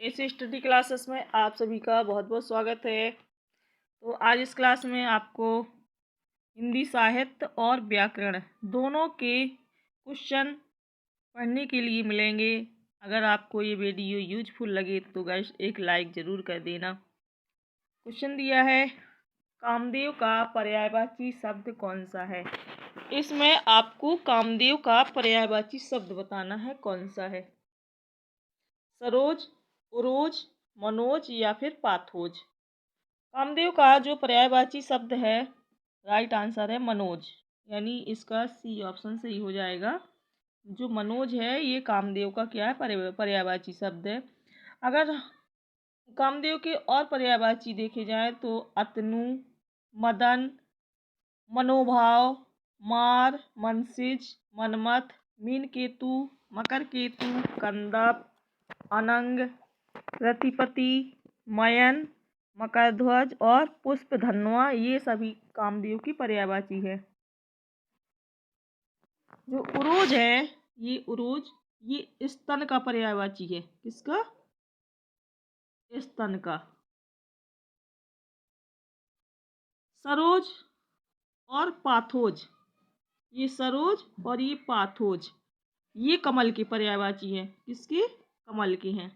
इस study classes में आप सभी का बहुत बहुत स्वागत है। तो आज इस क्लास में आपको हिंदी साहित्य और व्याकरण दोनों के क्वेश्चन पढ़ने के लिए मिलेंगे। अगर आपको ये वीडियो यूजफुल लगे तो गाइस एक लाइक ज़रूर कर देना। क्वेश्चन दिया है, कामदेव का पर्यायवाची शब्द कौन सा है। इसमें आपको कामदेव का पर्यायवाची शब्द बताना है कौन सा है। सरोज, उरोज, मनोज या फिर पाथोज। कामदेव का जो पर्यायवाची शब्द है, राइट आंसर है मनोज, यानी इसका सी ऑप्शन सही हो जाएगा। जो मनोज है ये कामदेव का क्या है, पर्यायवाची शब्द है। अगर कामदेव के और पर्यायवाची देखे जाए तो अतनु, मदन, मनोभाव, मार, मनसिज, मनमथ, मीन केतु, मकर केतु, कंदप, अनंग, रतिपति, मयन, मकरध्वज और पुष्पधन्वा, ये सभी कामदेव की पर्यायवाची है। जो उरोज है, ये उरोज ये स्तन का पर्यायवाची है। किसका? स्तन का। सरोज और पाथोज, ये सरोज और ये पाथोज, ये कमल की पर्यायवाची है। किसकी? कमल की हैं।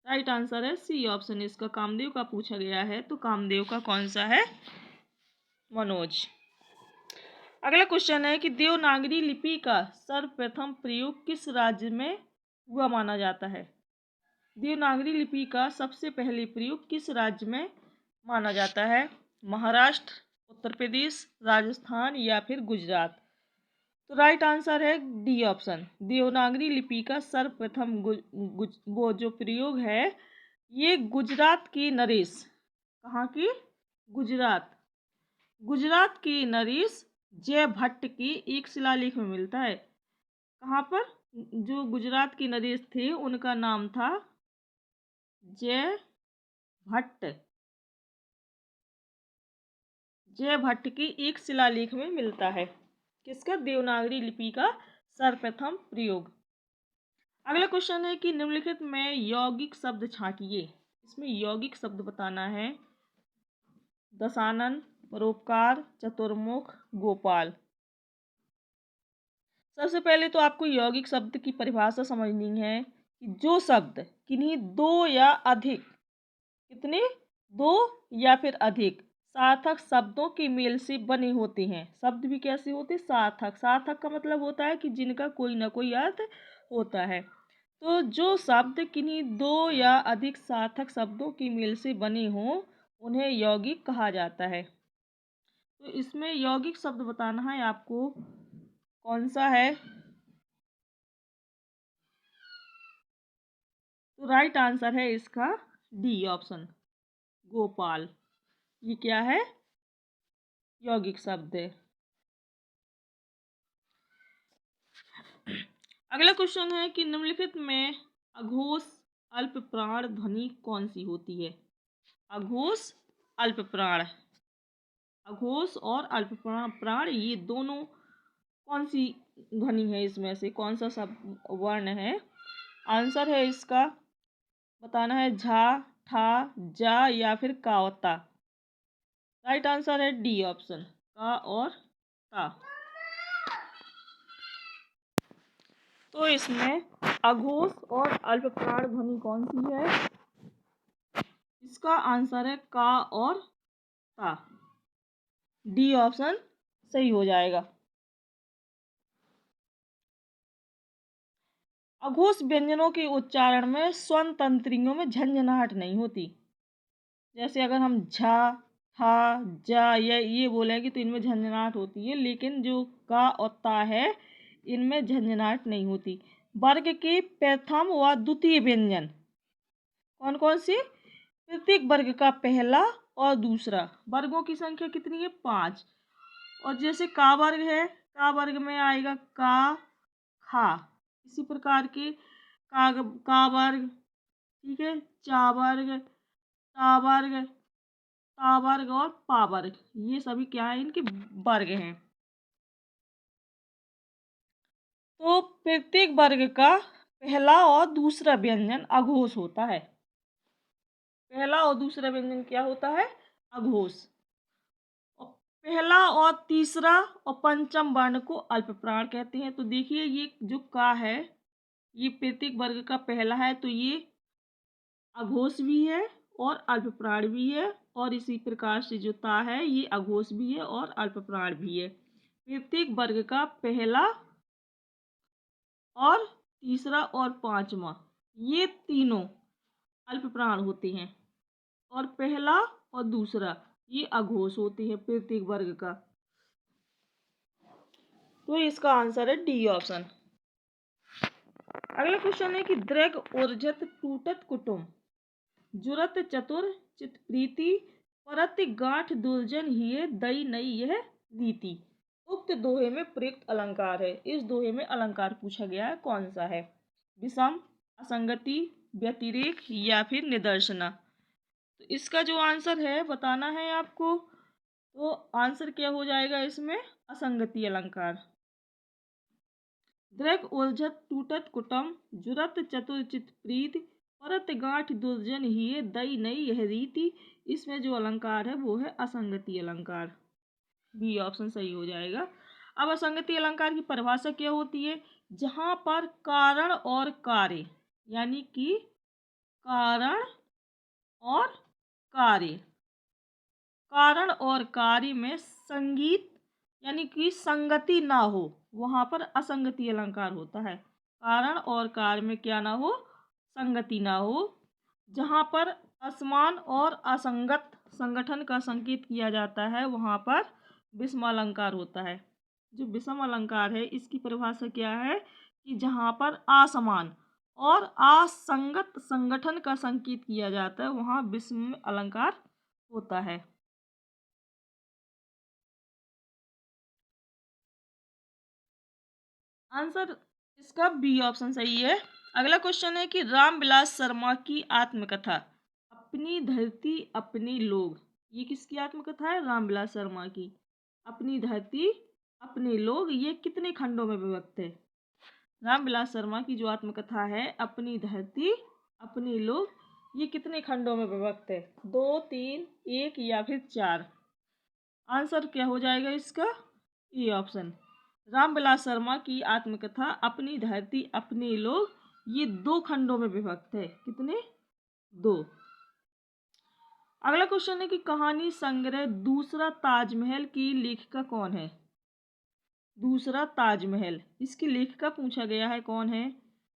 राइट आंसर है सी ऑप्शन, इसका कामदेव का पूछा गया है तो कामदेव का कौन सा है? मनोज। अगला क्वेश्चन है कि देवनागरी लिपि का सर्वप्रथम प्रयोग किस राज्य में हुआ माना जाता है। देवनागरी लिपि का सबसे पहले प्रयोग किस राज्य में माना जाता है। महाराष्ट्र, उत्तर प्रदेश, राजस्थान या फिर गुजरात। तो राइट आंसर है डी ऑप्शन, देवनागरी लिपि का सर्वप्रथम वो जो प्रयोग है ये गुजरात की नरेश। कहाँ की? गुजरात। गुजरात की नरेश जय भट्ट की एक शिलालेख में मिलता है। कहाँ पर? जो गुजरात की नरेश थे उनका नाम था जय भट्ट। जय भट्ट की एक शिलालेख में मिलता है। किसका? देवनागरी लिपि का सर्वप्रथम प्रयोग। अगला क्वेश्चन है कि निम्नलिखित में यौगिक शब्द छांटिए। इसमें यौगिक शब्द बताना है। दशानन, परोपकार, चतुर्मुख, गोपाल। सबसे पहले तो आपको यौगिक शब्द की परिभाषा समझनी है कि जो शब्द किन्हीं दो या अधिक, कितने? दो या फिर अधिक सार्थक शब्दों के मेल से बने होते हैं। शब्द भी कैसे होते? सार्थक। सार्थक का मतलब होता है कि जिनका कोई ना कोई अर्थ होता है। तो जो शब्द किन्हीं दो या अधिक सार्थक शब्दों के मेल से बने हों उन्हें यौगिक कहा जाता है। तो इसमें यौगिक शब्द बताना है आपको कौन सा है। तो राइट आंसर है इसका डी ऑप्शन, गोपाल। ये क्या है? यौगिक शब्द है। अगला क्वेश्चन है कि निम्नलिखित में अघोष अल्प प्राण ध्वनि कौन सी होती है। अघोष, अल्प प्राण। अघोष और अल्प प्राण ये दोनों कौन सी ध्वनि है, इसमें से कौन सा सब वर्ण है। आंसर है इसका बताना है झा, ठा, जा या फिर कावता। राइट आंसर है डी ऑप्शन, का और ता। तो इसमें अघोष और अल्प प्राण ध्वनि कौन सी है? इसका आंसर है का और ता। डी ऑप्शन सही हो जाएगा। अघोष व्यंजनों के उच्चारण में स्वन तंत्रियों में झंझनाहट नहीं होती। जैसे अगर हम झा, ठा, जा ये बोलेंगे तो इनमें झंझनाहट होती है, लेकिन जो का और ता है इनमें झंझनाहट नहीं होती। वर्ग के प्रथम व द्वितीय व्यंजन कौन कौन सी? प्रत्येक वर्ग का पहला और दूसरा। वर्गों की संख्या कितनी है? 5। और जैसे का वर्ग है, का वर्ग में आएगा का, खा। इसी प्रकार के का वर्ग, ठीक है, चा वर्ग, ता वर्ग, ता वर्ग और पा वर्ग, ये सभी क्या है? इनके वर्ग हैं। तो प्रत्येक वर्ग का पहला और दूसरा व्यंजन अघोष होता है। पहला और दूसरा व्यंजन क्या होता है? अघोष। और पहला और तीसरा और पंचम वर्ण को अल्प प्राण कहते हैं। तो देखिए ये जो का है ये प्रत्येक वर्ग का पहला है, तो ये अघोष भी है और अल्प प्राण भी है, और इसी प्रकार से जो ता है ये अघोष भी है और अल्प प्राण भी है। प्रत्येक वर्ग का पहला और तीसरा और पांचवा ये तीनों अल्प प्राण होते हैं, और पहला और दूसरा ये अघोष होते हैं प्रत्येक वर्ग का। तो इसका आंसर है डी ऑप्शन। अगला क्वेश्चन है कि दृग उर्जत टूटत कुटुम जुरत चतुर चित प्रीति परत गांठ दुर्जन हिय दई नई यह रीति। उक्त दोहे में प्रयुक्त अलंकार है। इस दोहे में अलंकार पूछा गया है, कौन सा है? विषम, असंगति, व्यतिरेक या फिर निदर्शना। तो इसका जो आंसर है बताना है आपको। तो आंसर क्या हो जाएगा इसमें? असंगति अलंकार। दृग उलझत टूटत कुटम जुरत चतुर चित प्रीत परत गांठ दुर्जन हिय दई नई यह रीति। इसमें जो अलंकार है वो है असंगति अलंकार। बी ऑप्शन सही हो जाएगा। अब असंगति अलंकार की परिभाषा क्या होती है? जहां पर कारण और कार्य यानी कि कारण और कार्य, कारण और कार्य में संगीत यानी कि संगति ना हो, वहां पर असंगति अलंकार होता है। कारण और कार्य में क्या ना हो? संगति ना हो। जहां पर असमान और असंगत संगठन का संकेत किया जाता है वहां पर विषम अलंकार होता है। जो विषम अलंकार है इसकी परिभाषा क्या है? कि जहां पर असमान और असंगत संगठन का संकेत किया जाता है वहां विषम अलंकार होता है। आंसर इसका बी ऑप्शन सही है। अगला क्वेश्चन है कि रामविलास शर्मा की आत्मकथा अपनी धरती अपने लोग, ये किसकी आत्मकथा है? रामविलास शर्मा की। अपनी धरती अपने लोग ये कितने खंडों में विभक्त है? रामविलास शर्मा की जो आत्मकथा है अपनी धरती अपने लोग ये कितने खंडों में विभक्त है? 2, 3, 1 या फिर 4? आंसर क्या हो जाएगा इसका? A option. रामविलास शर्मा की आत्मकथा अपनी धरती अपने लोग ये 2 खंडों में विभक्त है। कितने? 2। अगला क्वेश्चन है कि कहानी संग्रह दूसरा ताजमहल की लेखिका कौन है? दूसरा ताजमहल इसकी लेखिका पूछा गया है, कौन है?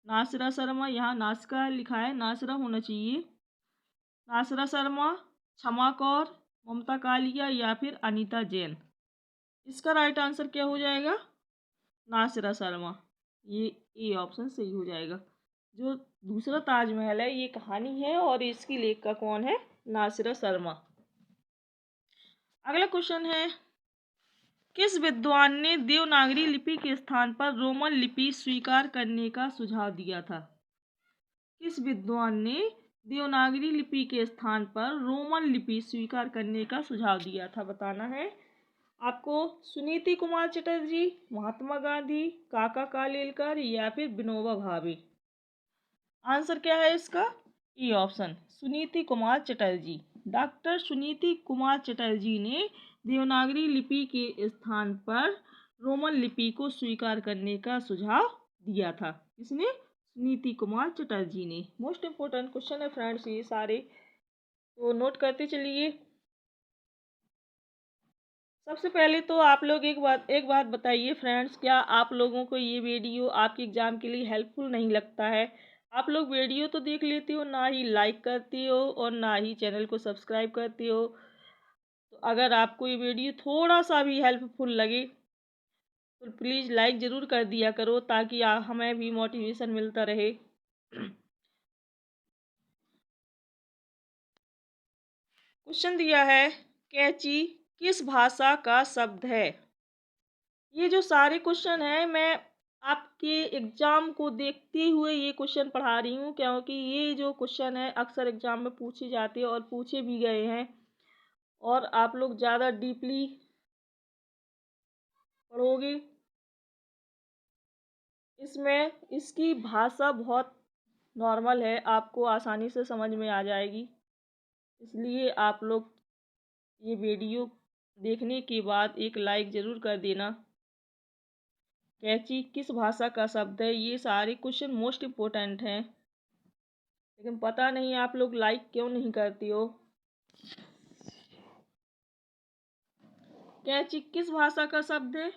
नासिरा शर्मा, यहाँ नासिका लिखा है, नासिरा होना चाहिए। नासिरा शर्मा, क्षमा कौर, ममता कालिया या फिर अनीता जैन। इसका राइट आंसर क्या हो जाएगा? नासिरा शर्मा। ये ए ऑप्शन सही हो जाएगा। जो दूसरा ताजमहल है ये कहानी है और इसकी लेखिका कौन है? नासिरा शर्मा। अगला क्वेश्चन है किस विद्वान ने देवनागरी लिपि के स्थान पर रोमन लिपि स्वीकार करने का सुझाव दिया था? किस विद्वान ने देवनागरी लिपि के स्थान पर रोमन लिपि स्वीकार करने का सुझाव दिया था? बताना है आपको। सुनीति कुमार चटर्जी, महात्मा गांधी, काका कालेलकर या फिर विनोबा भावे। आंसर क्या है इसका? E option, Suniti Kumar Chatterjee. Doctor Suniti Kumar Chatterjee ने देवनागरी लिपि के स्थान पर रोमन लिपि को स्वीकार करने का सुझाव दिया था। किसने? सुनीति कुमार चटर्जी ने। मोस्ट इम्पोर्टेंट क्वेश्चन है फ्रेंड्स ये सारे, तो नोट करते चलिए। सबसे पहले तो आप लोग एक बात बताइए फ्रेंड्स, क्या आप लोगों को ये वीडियो आपके एग्ज़ाम के लिए हेल्पफुल नहीं लगता है? आप लोग वीडियो तो देख लेते हो, ना ही लाइक करते हो और ना ही चैनल को सब्सक्राइब करते हो। तो अगर आपको ये वीडियो थोड़ा सा भी हेल्पफुल लगे तो प्लीज़ लाइक ज़रूर कर दिया करो ताकि हमें भी मोटिवेशन मिलता रहे। क्वेश्चन दिया है कैंची किस भाषा का शब्द है? ये जो सारे क्वेश्चन हैं मैं आपके एग्ज़ाम को देखते हुए ये क्वेश्चन पढ़ा रही हूँ, क्योंकि ये जो क्वेश्चन है अक्सर एग्ज़ाम में पूछे जाते हैं और पूछे भी गए हैं, और आप लोग ज़्यादा डीपली पढ़ोगे इसमें इसकी भाषा बहुत नॉर्मल है, आपको आसानी से समझ में आ जाएगी। इसलिए आप लोग ये वीडियो देखने के बाद एक लाइक ज़रूर कर देना। कैंची किस भाषा का शब्द है, ये सारे क्वेश्चन मोस्ट इम्पोर्टेंट हैं, लेकिन पता नहीं आप लोग लाइक क्यों नहीं करती हो। कैंची किस भाषा का शब्द है,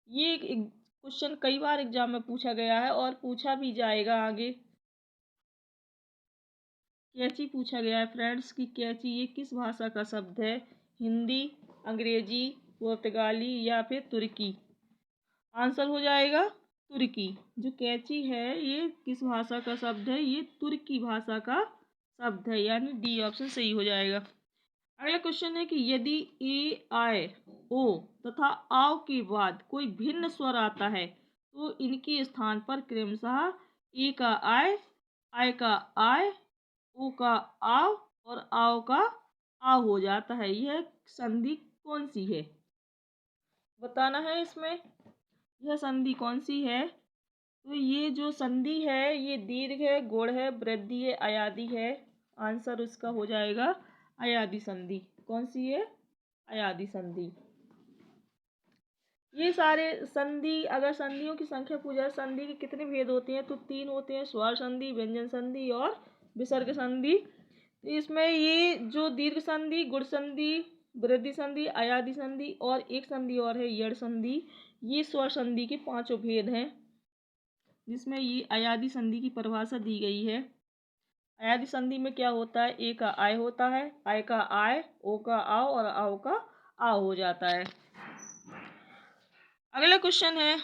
ये क्वेश्चन कई बार एग्जाम में पूछा गया है और पूछा भी जाएगा आगे। कैंची पूछा गया है फ्रेंड्स कि कैंची ये किस भाषा का शब्द है, हिंदी, अंग्रेजी, पुर्तगाली या फिर तुर्की। आंसर हो जाएगा तुर्की। जो कैंची है ये किस भाषा का शब्द है, ये तुर्की भाषा का शब्द है, यानी डी ऑप्शन सही हो जाएगा। अगला क्वेश्चन है कि यदि ए, आई, ओ तथा आव के बाद कोई भिन्न स्वर आता है तो इनके स्थान पर क्रमशः ए का आई का आय, ओ का आव और आव का आव हो जाता है। यह संधि कौन सी है, बताना है इसमें। यह संधि कौन सी है, तो ये जो संधि है ये दीर्घ है, गुण है, वृद्धि है, अयादि है। आंसर उसका हो जाएगा अयादि संधि। कौन सी है, अयादि संधि। ये सारे संधि, अगर संधियों की संख्या पूछा संधि के कितने भेद होते हैं तो 3 होते हैं, स्वर संधि, व्यंजन संधि और विसर्ग संधि। तो इसमें ये जो दीर्घ संधि, गुण संधि, वृद्धि संधि, अयादि संधि और एक संधि और है यड़ संधि, ये स्वर संधि के 5 भेद हैं, जिसमें ये अयादि संधि की परिभाषा दी गई है। अयादि संधि में क्या होता है, ए का आय होता है, आय का आय, ओ का आओ और आओ का आओ हो जाता है। अगला क्वेश्चन है,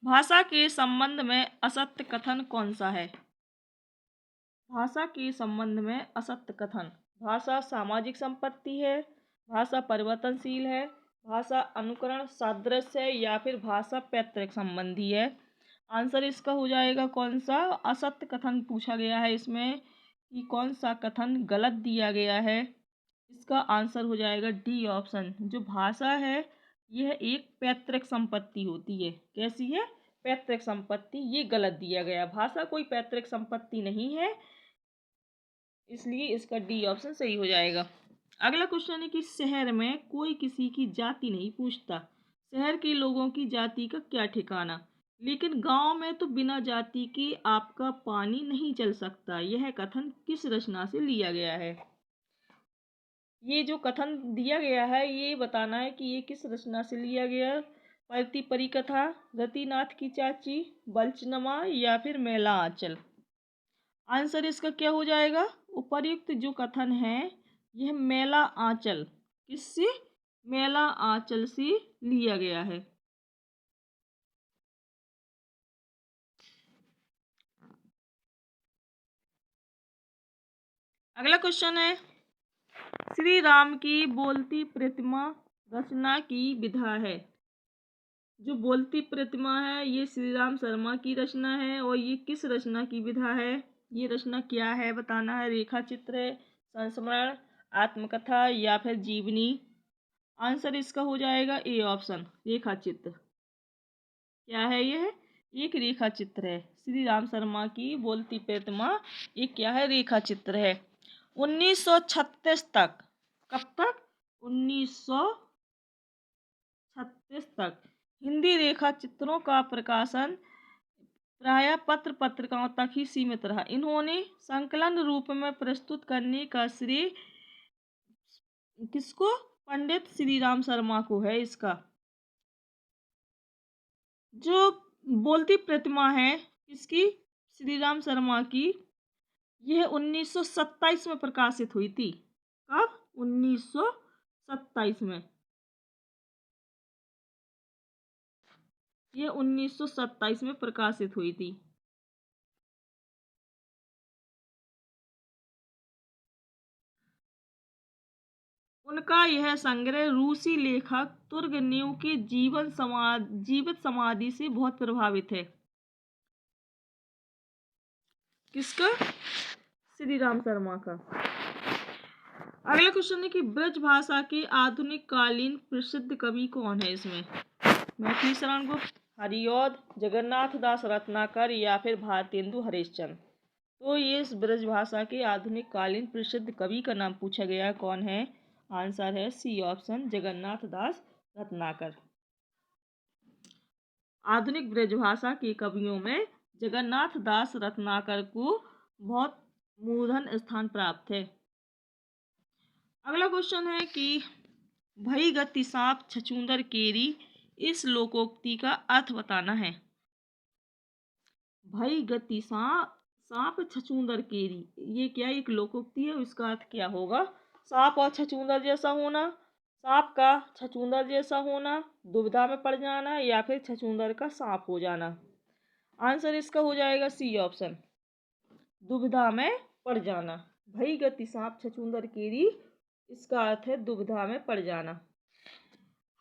भाषा के संबंध में असत्य कथन कौन सा है। भाषा के संबंध में असत्य कथन, भाषा सामाजिक संपत्ति है, भाषा परिवर्तनशील है, भाषा अनुकरण सादृश्य है या फिर भाषा पैतृक संबंधी है। आंसर इसका हो जाएगा कौन सा, असत्य कथन पूछा गया है इसमें कि कौन सा कथन गलत दिया गया है। इसका आंसर हो जाएगा डी ऑप्शन। जो भाषा है यह एक पैतृक संपत्ति होती है। कैसी है, पैतृक संपत्ति, ये गलत दिया गया। भाषा कोई पैतृक संपत्ति नहीं है, इसलिए इसका डी ऑप्शन सही हो जाएगा। अगला क्वेश्चन है कि शहर में कोई किसी की जाति नहीं पूछता, शहर के लोगों की जाति का क्या ठिकाना, लेकिन गांव में तो बिना जाति के आपका पानी नहीं चल सकता। यह कथन किस रचना से लिया गया है। ये जो कथन दिया गया है ये बताना है कि ये किस रचना से लिया गया है। परती परिकथा, रतिनाथ की चाची, बल्चनमा या फिर मेला आंचल। आंसर इसका क्या हो जाएगा, उपर्युक्त जो कथन है यह मेला आंचल, किससे, मेला आंचल से लिया गया है। अगला क्वेश्चन है, श्री राम की बोलती प्रतिमा रचना की विधा है। जो बोलती प्रतिमा है ये श्री राम शर्मा की रचना है और ये किस रचना की विधा है, ये रचना क्या है बताना है। रेखा चित्र है, संस्मरण, आत्मकथा या फिर जीवनी। आंसर इसका हो जाएगा ए ऑप्शन, रेखा चित्र। क्या है यह, एक रेखा चित्र है। श्री राम शर्मा की बोलती प्रतिमा एक क्या है, रेखा चित्र है। 1936 तक, कब तक, 1936 तक हिंदी रेखा चित्रों का प्रकाशन प्रायः पत्र पत्रिकाओं तक ही सीमित रहा। इन्होंने संकलन रूप में प्रस्तुत करने का श्रेय किसको, पंडित श्री राम शर्मा को है। इसका जो बोलती प्रतिमा है किसकी, श्री राम शर्मा की, यह 1927 में प्रकाशित हुई थी। कब, 1927 में, यह 1927 में प्रकाशित हुई थी। उनका यह संग्रह रूसी लेखक तुर्गेनेव के जीवित समाधि से बहुत प्रभावित है। किसका, श्री राम शर्मा का। अगला क्वेश्चन है कि ब्रज भाषा के आधुनिक कालीन प्रसिद्ध कवि कौन है। इसमें मैथिली शरण गुप्त, हरिऔध, जगन्नाथ दास रत्नाकर या फिर भारतेंदु हरिश्चंद्र। तो ये इस ब्रजभाषा के आधुनिक कालीन प्रसिद्ध कवि का नाम पूछा गया, कौन है? आंसर है सी ऑप्शन, जगन्नाथ दास रत्नाकर। आधुनिक ब्रजभाषा के कवियों में जगन्नाथ दास रत्नाकर को बहुत मूर्धन स्थान प्राप्त है। अगला क्वेश्चन है कि भई गति सांप छछूंदर केरी, इस लोकोक्ति का अर्थ बताना है। भई गति सांप छछूंदर केरी, ये क्या एक लोकोक्ति है, इसका अर्थ क्या होगा? सांप और छछूंदर जैसा होना, सांप का छछूंदर जैसा होना, दुविधा में पड़ जाना या फिर छछूंदर का सांप हो जाना। आंसर इसका हो जाएगा सी ऑप्शन, दुविधा में पड़ जाना। भई गति सांप छछूंदर केरी, इसका अर्थ है दुविधा में पड़ जाना।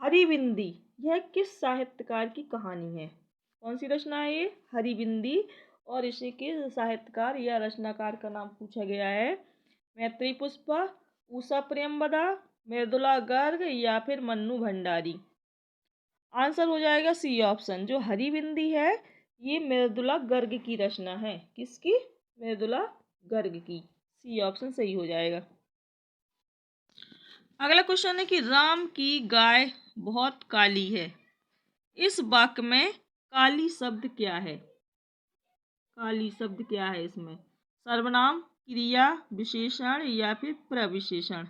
हरिबिंदी, यह किस साहित्यकार की कहानी है? कौन सी रचना है ये? हरिबिंदी। और इसी के साहित्यकार या रचनाकार का नाम पूछा गया है। मैत्री पुष्पा, उषा प्रेमवदा, मृदुला गर्ग या फिर मन्नू भंडारी। आंसर हो जाएगा सी ऑप्शन, जो हरिबिंदी है ये मृदुला गर्ग की रचना है। किसकी? मृदुला गर्ग की। सी ऑप्शन सही हो जाएगा। अगला क्वेश्चन है कि राम की गाय बहुत काली है, इस वाक्य में काली शब्द क्या है? काली शब्द क्या है इसमें? सर्वनाम, क्रिया, विशेषण या फिर प्रविशेषण?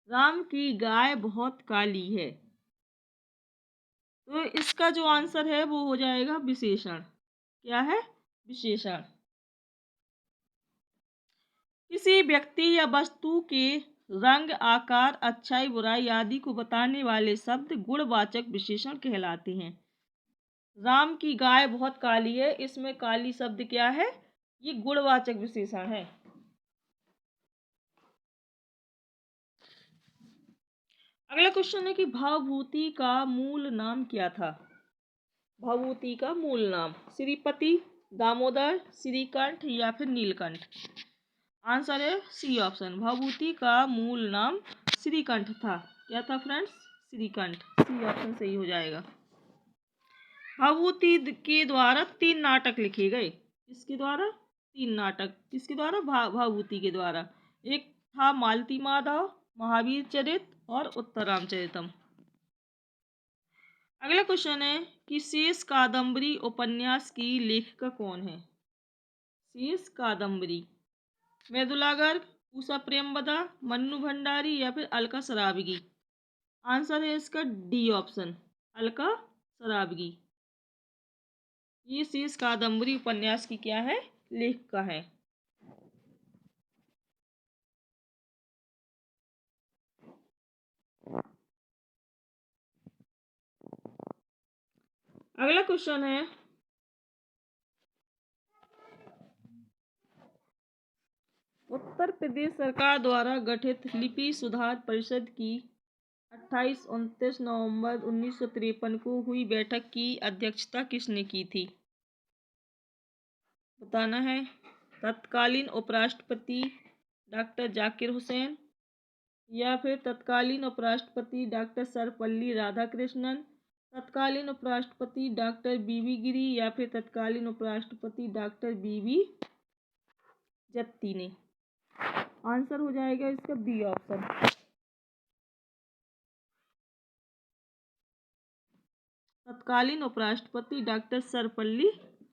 राम की गाय बहुत काली है, तो इसका जो आंसर है वो हो जाएगा विशेषण। क्या है? विशेषण। किसी व्यक्ति या वस्तु के रंग, आकार, अच्छाई, बुराई आदि को बताने वाले शब्द गुणवाचक विशेषण कहलाते हैं। राम की गाय बहुत काली है, इसमें काली शब्द क्या है? ये गुणवाचक विशेषण है। अगला क्वेश्चन है कि भावभूति का मूल नाम क्या था? भावभूति का मूल नाम श्रीपति, दामोदर, श्रीकंठ या फिर नीलकंठ? आंसर है सी ऑप्शन, भावभूति का मूल नाम श्रीकंठ था। क्या था फ्रेंड्स? श्रीकंठ। सी ऑप्शन सही हो जाएगा। भावभूति के द्वारा 3 नाटक लिखे गए। किसके द्वारा? 3 नाटक। किसके द्वारा? भावभूति के द्वारा। एक था मालती माधव, महावीर चरित और उत्तरामचरितम। अगला क्वेश्चन है कि शेष कादम्बरी उपन्यास की लेखिका कौन है? शेष कादम्बरी मृदुला गर्ग, उषा प्रेमवदा, मन्नू भंडारी या फिर अलका सराबगी? आंसर है इसका डी ऑप्शन, अलका सराबगी। ये शेष कादम्बरी उपन्यास की क्या है? लेखिका है। अगला क्वेश्चन है उत्तर प्रदेश सरकार द्वारा गठित लिपि सुधार परिषद की 28-29 नवंबर 1953 को हुई बैठक की अध्यक्षता किसने की थी? बताना है। तत्कालीन उपराष्ट्रपति डॉक्टर जाकिर हुसैन या फिर तत्कालीन उपराष्ट्रपति डॉक्टर सर्वपल्ली राधाकृष्णन, तत्कालीन उपराष्ट्रपति डॉक्टर बीवी गिरी या फिर तत्कालीन उपराष्ट्रपति डॉक्टर बीवी जत्ती ने? आंसर हो जाएगा इसका बी ऑप्शन, तत्कालीन उपराष्ट्रपति डॉक्टर सर्वपल्ली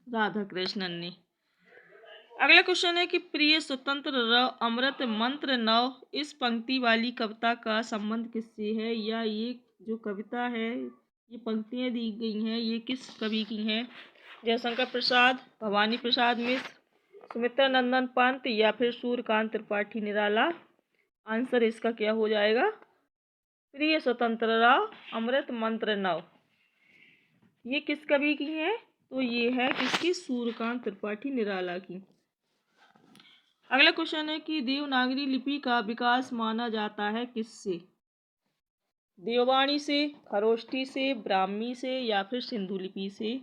राधाकृष्णन ने। अगला क्वेश्चन है कि प्रिय स्वतंत्र रव अमृत मंत्र नव, इस पंक्ति वाली कविता का संबंध किससे है? या ये जो कविता है, ये पंक्तियां दी गई हैं, ये किस कवि की हैं? जयशंकर प्रसाद, भवानी प्रसाद मिश्र, सुमित्रा नंदन पंत या फिर सूर्यकांत त्रिपाठी निराला? आंसर इसका क्या हो जाएगा? प्रिय स्वतंत्र राव अमृत मंत्र नव। ये किस कवि की है? तो ये है किसकी? सूर्यकांत त्रिपाठी निराला की। अगला क्वेश्चन है कि देवनागरी लिपि का विकास माना जाता है किससे? देववाणी से, खरोष्ठी से, ब्राह्मी से या फिर सिंधु लिपि से?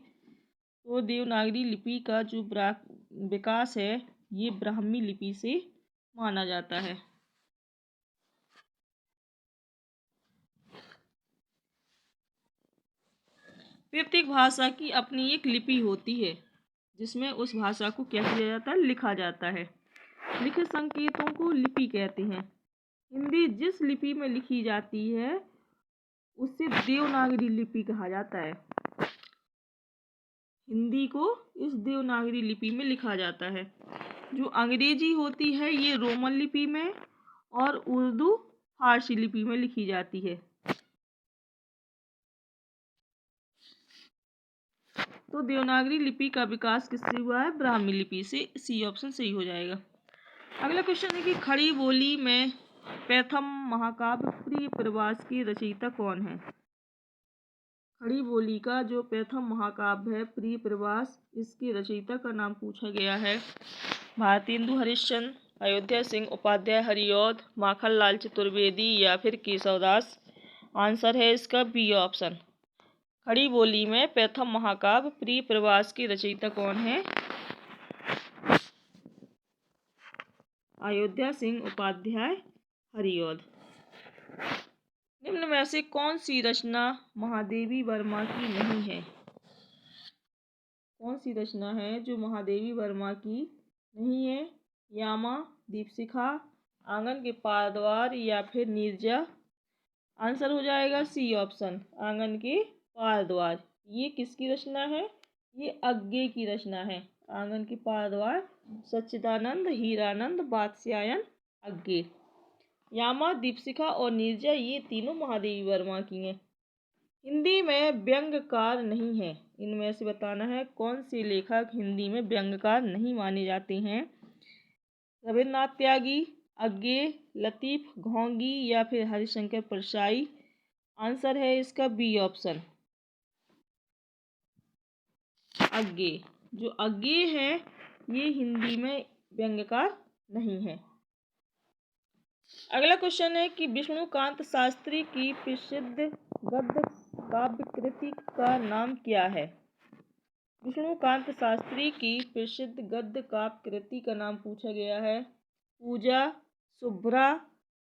तो देवनागरी लिपि का जो विकास है ये ब्राह्मी लिपि से माना जाता है। प्रत्येक भाषा की अपनी एक लिपि होती है जिसमें उस भाषा को क्या किया जाता है, लिखा जाता है। लिखित संकेतों को लिपि कहते हैं। हिंदी जिस लिपि में लिखी जाती है उसे देवनागरी लिपि कहा जाता है। हिंदी को इस देवनागरी लिपि में लिखा जाता है। जो अंग्रेजी होती है ये रोमन लिपि में और उर्दू फारसी लिपि में लिखी जाती है। तो देवनागरी लिपि का विकास किससे हुआ है, ब्राह्मी लिपि से। सी ऑप्शन सही हो जाएगा। अगला क्वेश्चन है कि खड़ी बोली में प्रथम महाकाव्य प्रिय प्रवास की रचयिता कौन है। खड़ी बोली का जो प्रथम महाकाव्य है प्रिय प्रवास, इसके रचयिता का नाम पूछा गया है। भारतेंदु हरिश्चंद्र, अयोध्या सिंह उपाध्याय हरिऔध, माखनलाल चतुर्वेदी या फिर केशवदास। आंसर है इसका बी ऑप्शन। खड़ी बोली में प्रथम महाकाव्य प्रिय प्रवास की रचयिता कौन है, अयोध्या सिंह उपाध्याय हरिऔध। निम्न में से कौन सी रचना महादेवी वर्मा की नहीं है। कौन सी रचना है जो महादेवी वर्मा की नहीं है। यामा, दीपशिखा, आंगन के पारद्वार या फिर नीरजा। आंसर हो जाएगा सी ऑप्शन, आंगन के पारद्वार। ये किसकी रचना है, ये अज्ञे की रचना है। आंगन के पारद्वार सच्चिदानंद हीरानंद वात्स्यायन अज्ञे। यामा, दीपशिखा और नीरजा ये तीनों महादेवी वर्मा की हैं। हिंदी में व्यंग्यकार नहीं है। इनमें से बताना है कौन से लेखक हिंदी में व्यंग्यकार नहीं माने जाते हैं। रविन्द्रनाथ त्यागी, अज्ञे, लतीफ घोंगी या फिर हरिशंकर परसाई। आंसर है इसका बी ऑप्शन, अज्ञे। जो अज्ञे है ये हिंदी में व्यंग्यकार नहीं है। अगला क्वेश्चन है कि विष्णुकांत शास्त्री की प्रसिद्ध गद्य काव्य कृति का नाम क्या है। विष्णुकांत शास्त्री की प्रसिद्ध गद्य काव्य कृति का नाम पूछा गया है। पूजा, शुभ्रा,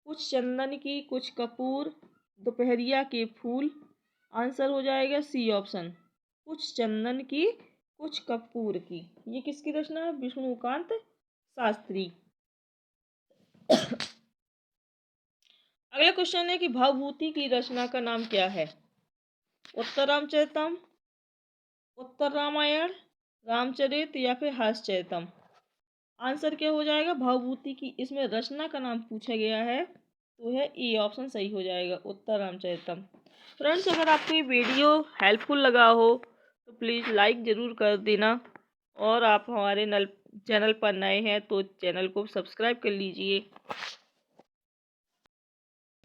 कुछ चंदन की कुछ कपूर, दोपहरिया के फूल। आंसर हो जाएगा सी ऑप्शन, कुछ चंदन की कुछ कपूर की। ये किसकी रचना है, विष्णुकांत शास्त्री। अगला क्वेश्चन है कि भवभूति की रचना का नाम क्या है। उत्तर रामचरितम, उत्तर रामायण, रामचरित या फिर हर्षचरितम। आंसर क्या हो जाएगा, भवभूति की इसमें रचना का नाम पूछा गया है तो है ए ऑप्शन सही हो जाएगा, उत्तर रामचरितम। फ्रेंड्स, अगर आपको ये वीडियो हेल्पफुल लगा हो तो प्लीज़ लाइक ज़रूर कर देना और आप हमारे चैनल पर नए हैं तो चैनल को सब्सक्राइब कर लीजिए।